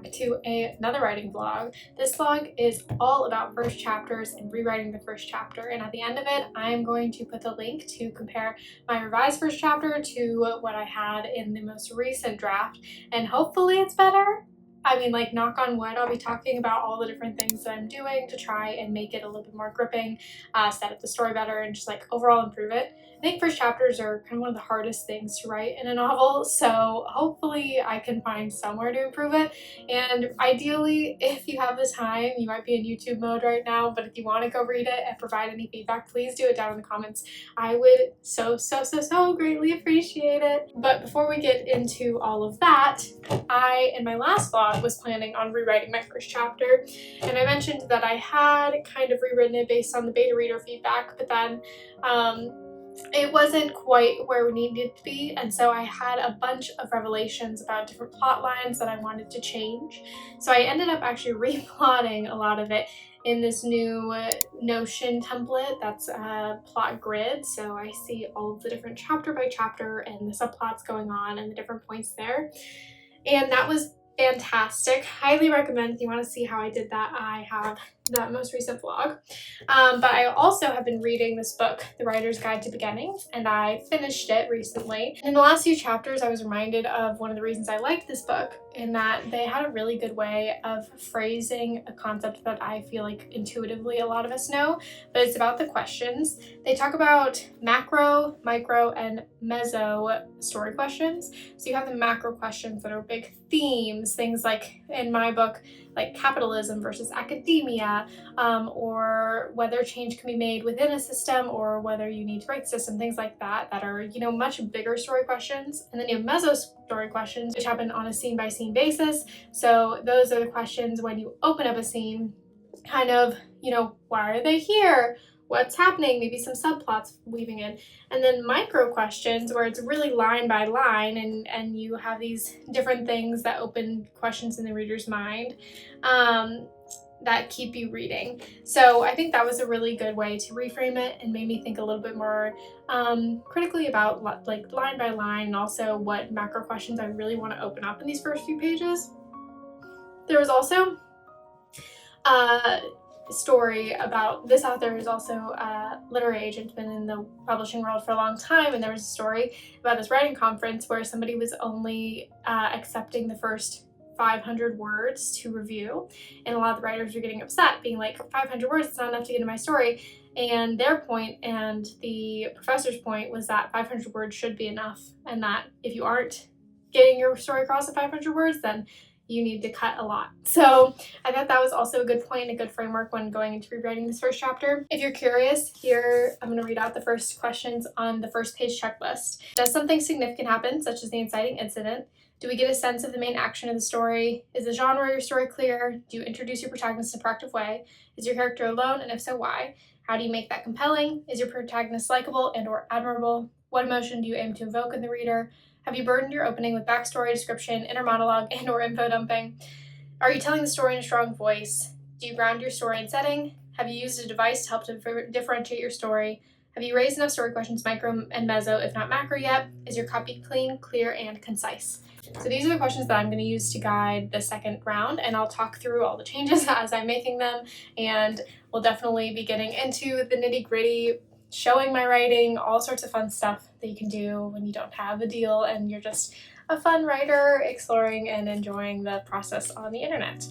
back to another writing vlog. This vlog is all about first chapters and rewriting the first chapter, and at the end of it I'm going to put the link to compare my revised first chapter to what I had in the most recent draft, and hopefully it's better. I mean, like, knock on wood, I'll be talking about all the different things that I'm doing to try and make it a little bit more gripping, set up the story better, and just like overall improve it. I think first chapters are kind of one of the hardest things to write in a novel, so hopefully I can find somewhere to improve it. And ideally, if you have the time, you might be in YouTube mode right now, but if you want to go read it and provide any feedback, please do it down in the comments. I would so greatly appreciate it. But before we get into all of that, I, in my last vlog, was planning on rewriting my first chapter, and I mentioned that I had kind of rewritten it based on the beta reader feedback, but then it wasn't quite where we needed it to be, and so I had a bunch of revelations about different plot lines that I wanted to change. So I ended up actually replotting a lot of it in this new Notion template that's a plot grid. So I see all of the different chapter by chapter and the subplots going on and the different points there. And that was fantastic. Highly recommend if you want to see how I did that. I have that most recent vlog. But I also have been reading this book, The Writer's Guide to Beginnings, and I finished it recently. In the last few chapters, I was reminded of one of the reasons I liked this book, in that they had a really good way of phrasing a concept that I feel like intuitively a lot of us know, but it's about the questions. They talk about macro, micro, and meso story questions. So you have the macro questions that are big themes, things like, in my book, like capitalism versus academia, or whether change can be made within a system or whether you need to break the system, things like that, that are, you know, much bigger story questions. And then you have meso story questions, which happen on a scene-by-scene basis. So those are the questions when you open up a scene, kind of, you know, why are they here? What's happening? Maybe some subplots weaving in. And then micro questions, where it's really line by line, and you have these different things that open questions in the reader's mind that keep you reading. So I think that was a really good way to reframe it and made me think a little bit more critically about like line by line, and also what macro questions I really want to open up in these first few pages. There was also story about this author who's also a literary agent, been in the publishing world for a long time, and there was a story about this writing conference where somebody was only accepting the first 500 words to review, and a lot of the writers were getting upset, being like, 500 words, it's not enough to get into my story. And their point and the professor's point was that 500 words should be enough, and that if you aren't getting your story across at 500 words, then you need to cut a lot. So I thought that was also a good point, a good framework when going into rewriting this first chapter. If you're curious, here I'm going to read out the first questions on the first page checklist. Does something significant happen, such as the inciting incident? Do we get a sense of the main action of the story? Is the genre of your story clear? Do you introduce your protagonist in a proactive way? Is your character alone, and if so, why? How do you make that compelling? Is your protagonist likable and or admirable? What emotion do you aim to evoke in the reader? Have you burdened your opening with backstory, description, inner monologue, and or info dumping? Are you telling the story in a strong voice? Do you ground your story in setting? Have you used a device to help to differentiate your story? Have you raised enough story questions, micro and meso, if not macro yet? Is your copy clean, clear, and concise? So these are the questions that I'm going to use to guide the second round, and I'll talk through all the changes as I'm making them, and we'll definitely be getting into the nitty-gritty, showing my writing, all sorts of fun stuff that you can do when you don't have a deal and you're just a fun writer exploring and enjoying the process on the internet.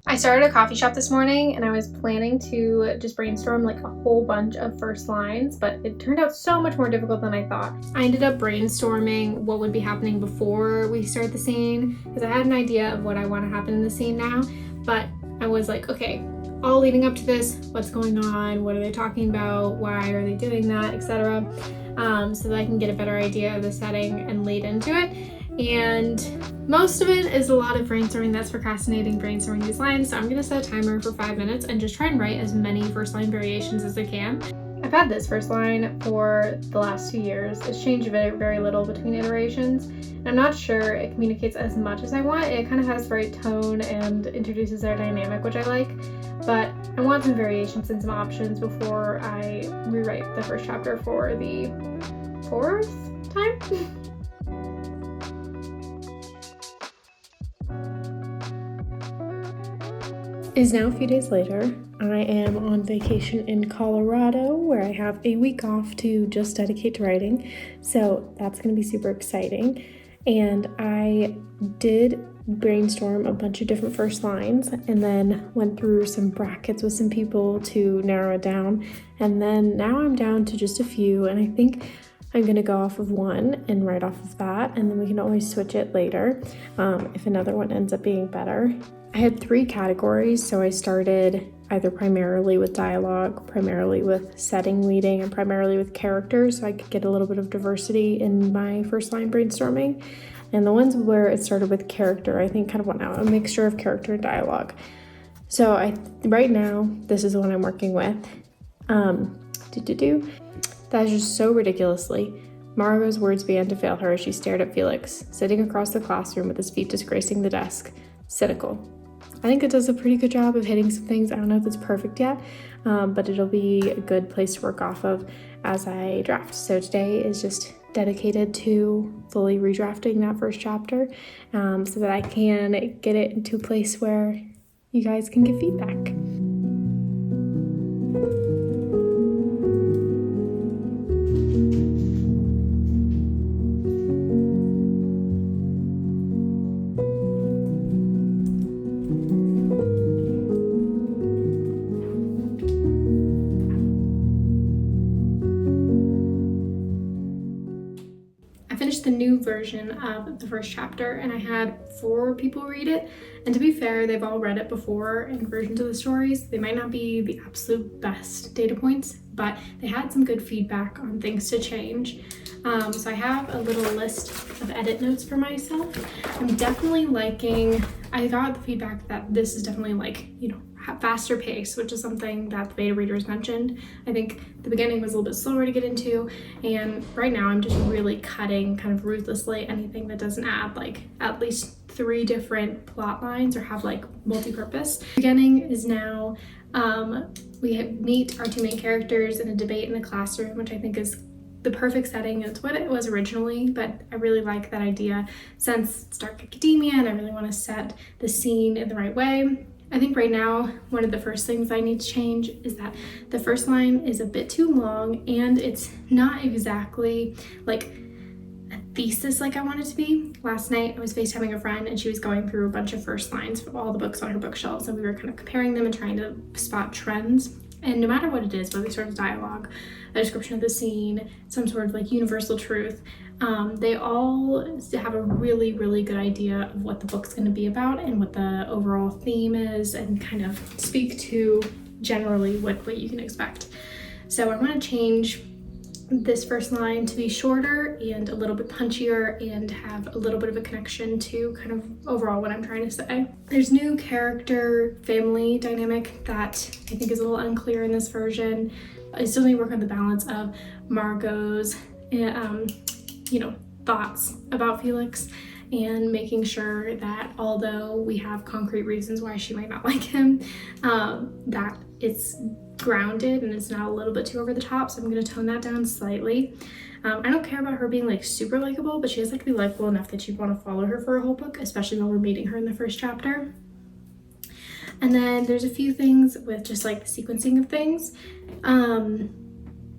I started a coffee shop this morning, and I was planning to just brainstorm like a whole bunch of first lines, but it turned out so much more difficult than I thought. I ended up brainstorming what would be happening before we start the scene, because I had an idea of what I want to happen in the scene now, but I was like, okay, all leading up to this, what's going on, what are they talking about, why are they doing that, etc. So that I can get a better idea of the setting and lead into it. And most of it is a lot of brainstorming that's procrastinating, brainstorming these lines. So I'm going to set a timer for 5 minutes and just try and write as many first line variations as I can. I've had this first line for the last 2 years. It's changed very, very little between iterations. And I'm not sure it communicates as much as I want. It kind of has the right tone and introduces their dynamic, which I like. But I want some variations and some options before I rewrite the first chapter for the 4th time. It is now a few days later. I am on vacation in Colorado where I have a week off to just dedicate to writing. So that's going to be super exciting. And I did brainstorm a bunch of different first lines and then went through some brackets with some people to narrow it down. And then now I'm down to just a few, and I think I'm gonna go off of one and write off of that, and then we can always switch it later if another one ends up being better. I had 3 categories, so I started either primarily with dialogue, primarily with setting leading, and primarily with characters, so I could get a little bit of diversity in my first line brainstorming. And the ones where it started with character, I think kind of went out a mixture of character and dialogue. So right now, this is the one I'm working with. That is just so ridiculously. Margot's words began to fail her as she stared at Felix, sitting across the classroom with his feet disgracing the desk. Cynical. I think it does a pretty good job of hitting some things. I don't know if it's perfect yet, but it'll be a good place to work off of as I draft. So today is just dedicated to fully redrafting that first chapter so that I can get it into a place where you guys can give feedback. The new version of the first chapter, and I had 4 people read it, and to be fair, they've all read it before in versions of the stories. They might not be the absolute best data points, but they had some good feedback on things to change. So I have a little list of edit notes for myself. I'm definitely liking, I got the feedback that this is definitely like, faster pace, which is something that the beta readers mentioned. I think the beginning was a little bit slower to get into, and right now I'm just really cutting kind of ruthlessly anything that doesn't add like at least 3 different plot lines or have like multi-purpose. The beginning is now we meet our 2 main characters in a debate in a classroom, which I think is the perfect setting. It's what it was originally, but I really like that idea since it's dark academia and I really want to set the scene in the right way. I think right now, one of the first things I need to change is that the first line is a bit too long and it's not exactly like a thesis like I want it to be. Last night, I was FaceTiming a friend and she was going through a bunch of first lines from all the books on her bookshelves, and we were kind of comparing them and trying to spot trends. And no matter what it is, whether it's sort of dialogue, a description of the scene, some sort of like universal truth, they all have a really, really good idea of what the book's going to be about and what the overall theme is, and kind of speak to generally what you can expect. So I want to change this first line to be shorter and a little bit punchier and have a little bit of a connection to kind of overall what I'm trying to say. There's new character family dynamic that I think is a little unclear in this version. I still need to work on the balance of Margot's thoughts about Felix, and making sure that although we have concrete reasons why she might not like him, that it's grounded and it's not a little bit too over the top. So I'm going to tone that down slightly. I don't care about her being like super likable, but she has to be likable enough that you want to follow her for a whole book, especially when we're meeting her in the first chapter. And then there's a few things with just like the sequencing of things,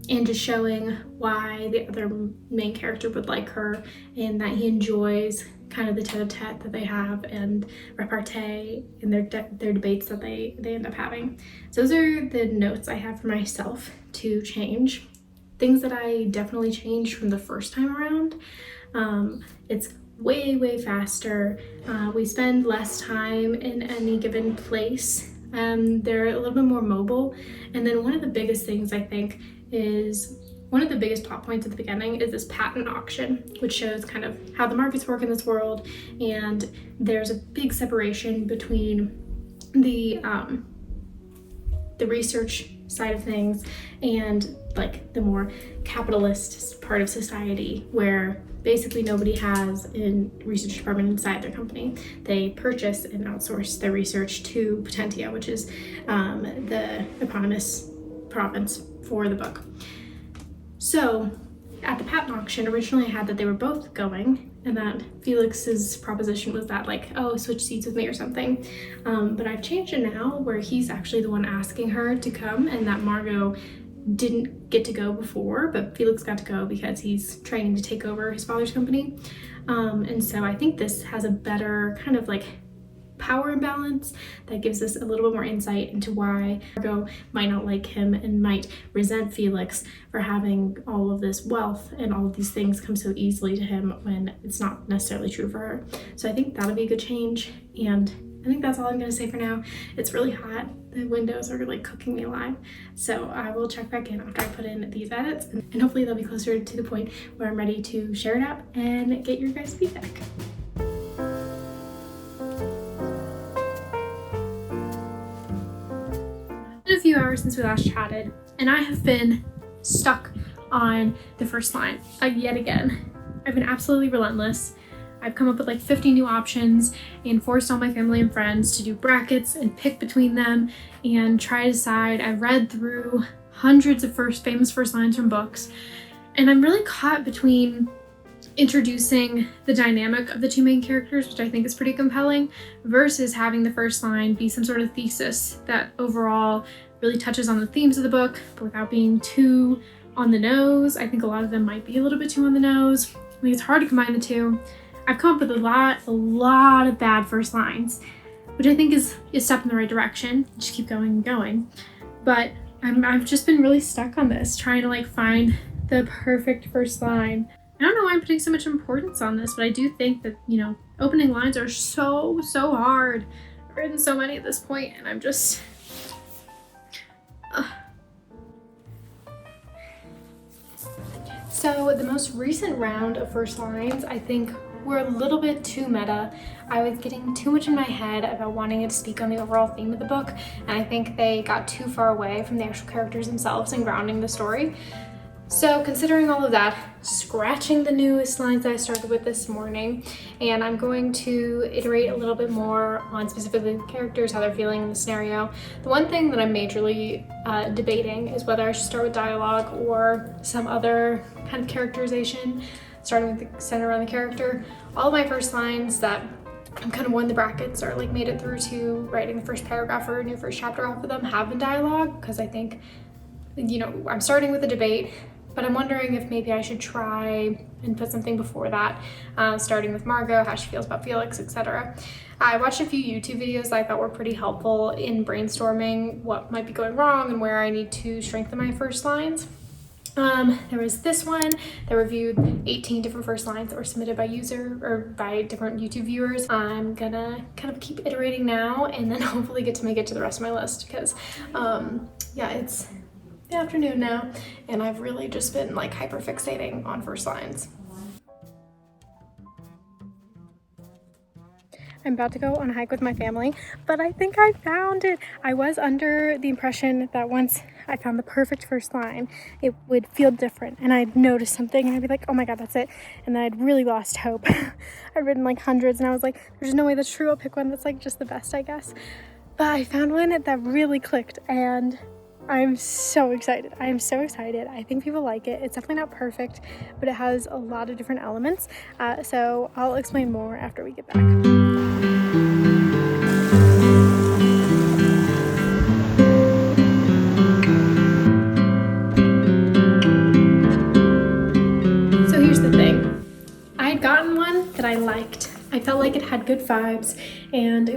and just showing why the other main character would like her, and that he enjoys kind of the tete-a-tete that they have and repartee in their debates that they end up having. So those are the notes I have for myself to change. Things that I definitely changed from the first time around. It's way faster. We spend less time in any given place. They're a little bit more mobile. And then one of the biggest things I think is one of the biggest plot points at the beginning is this patent auction, which shows kind of how the markets work in this world. And there's a big separation between the research side of things and like the more capitalist part of society, where basically nobody has a research department inside their company. They purchase and outsource their research to Potentia, which is the eponymous province for the book. So at the patent auction, originally I had that they were both going, and that Felix's proposition was that like, oh, switch seats with me or something. But I've changed it now where he's actually the one asking her to come, and that Margot didn't get to go before, but Felix got to go because he's training to take over his father's company. And so I think this has a better kind of like power imbalance that gives us a little bit more insight into why Margot might not like him and might resent Felix for having all of this wealth and all of these things come so easily to him when it's not necessarily true for her. So I think that'll be a good change, and I think that's all I'm gonna say for now. It's really hot. The windows are like cooking me alive. So I will check back in after I put in these edits, and hopefully they'll be closer to the point where I'm ready to share it out and get your guys' feedback. A few hours since we last chatted, and I have been stuck on the first line yet again. I've been absolutely relentless. I've come up with like 50 new options and forced all my family and friends to do brackets and pick between them and try to decide. I've read through hundreds of famous first lines from books, and I'm really caught between introducing the dynamic of the two main characters, which I think is pretty compelling, versus having the first line be some sort of thesis that overall really touches on the themes of the book, but without being too on the nose. I think a lot of them might be a little bit too on the nose. I think it's hard to combine the two. I've come up with a lot of bad first lines, which I think is a step in the right direction. Just keep going and going. But I've just been really stuck on this, trying to like find the perfect first line. I don't know why I'm putting so much importance on this, but I do think that, you know, opening lines are so hard. I've written so many at this point, and I'm just... So the most recent round of first lines, I think, were a little bit too meta. I was getting too much in my head about wanting it to speak on the overall theme of the book, and I think they got too far away from the actual characters themselves and grounding the story. So considering all of that, scratching the newest lines that I started with this morning, and I'm going to iterate a little bit more on specifically the characters, how they're feeling in the scenario. The one thing that I'm majorly debating is whether I should start with dialogue or some other kind of characterization, starting with the center around the character. All of my first lines that I'm kind of won the brackets or like made it through to writing the first paragraph or a new first chapter off of them have been dialogue, because I think, you know, I'm starting with a debate, but I'm wondering if maybe I should try and put something before that, starting with Margot, how she feels about Felix, etc. I watched a few YouTube videos that I thought were pretty helpful in brainstorming what might be going wrong and where I need to strengthen my first lines. There was this one that reviewed 18 different first lines that were submitted by by different YouTube viewers. I'm gonna kind of keep iterating now and then hopefully get to make it to the rest of my list, because yeah, it's the afternoon now and I've really just been like hyper fixating on first lines. I'm about to go on a hike with my family, but I think I found it. I was under the impression that once I found the perfect first line, it would feel different and I'd notice something and I'd be like, oh my God, that's it. And then I'd really lost hope. I'd written like hundreds and I was like, there's no way that's true. I'll pick one that's like just the best, I guess. But I found one that really clicked and I'm so excited. I am so excited. I think people like it. It's definitely not perfect, but it has a lot of different elements. So I'll explain more after we get back. So here's the thing. I had gotten one that I liked. I felt like it had good vibes and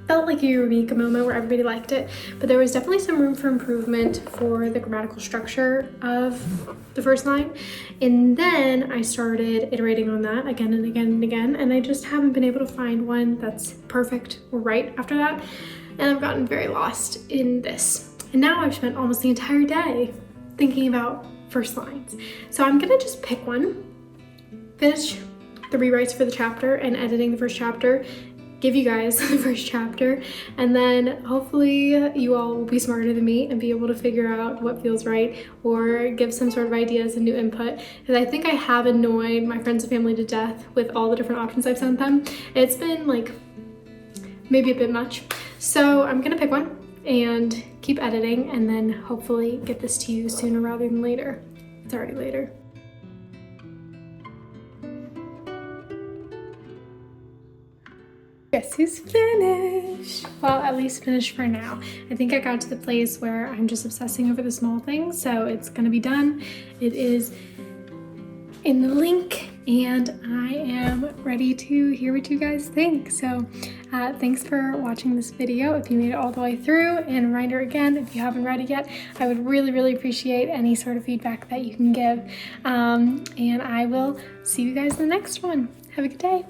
felt like a eureka moment where everybody liked it, but there was definitely some room for improvement for the grammatical structure of the first line. And then I started iterating on that again and again and again, and I just haven't been able to find one that's perfect or right after that. And I've gotten very lost in this. And now I've spent almost the entire day thinking about first lines. So I'm gonna just pick one, finish the rewrites for the chapter and editing the first chapter, give you guys the first chapter, and then hopefully you all will be smarter than me and be able to figure out what feels right or give some sort of ideas and new input, because I think I have annoyed my friends and family to death with all the different options I've sent them. It's been like maybe a bit much. So I'm gonna pick one and keep editing and then hopefully get this to you sooner rather than later. It's already later. Guess who's finished? Well, at least finished for now. I think I got to the place where I'm just obsessing over the small things, so it's gonna be done. It is in the link, and I am ready to hear what you guys think. So thanks for watching this video if you made it all the way through, and a reminder again, if you haven't read it yet, I would really appreciate any sort of feedback that you can give, and I will see you guys in the next one. Have a good day.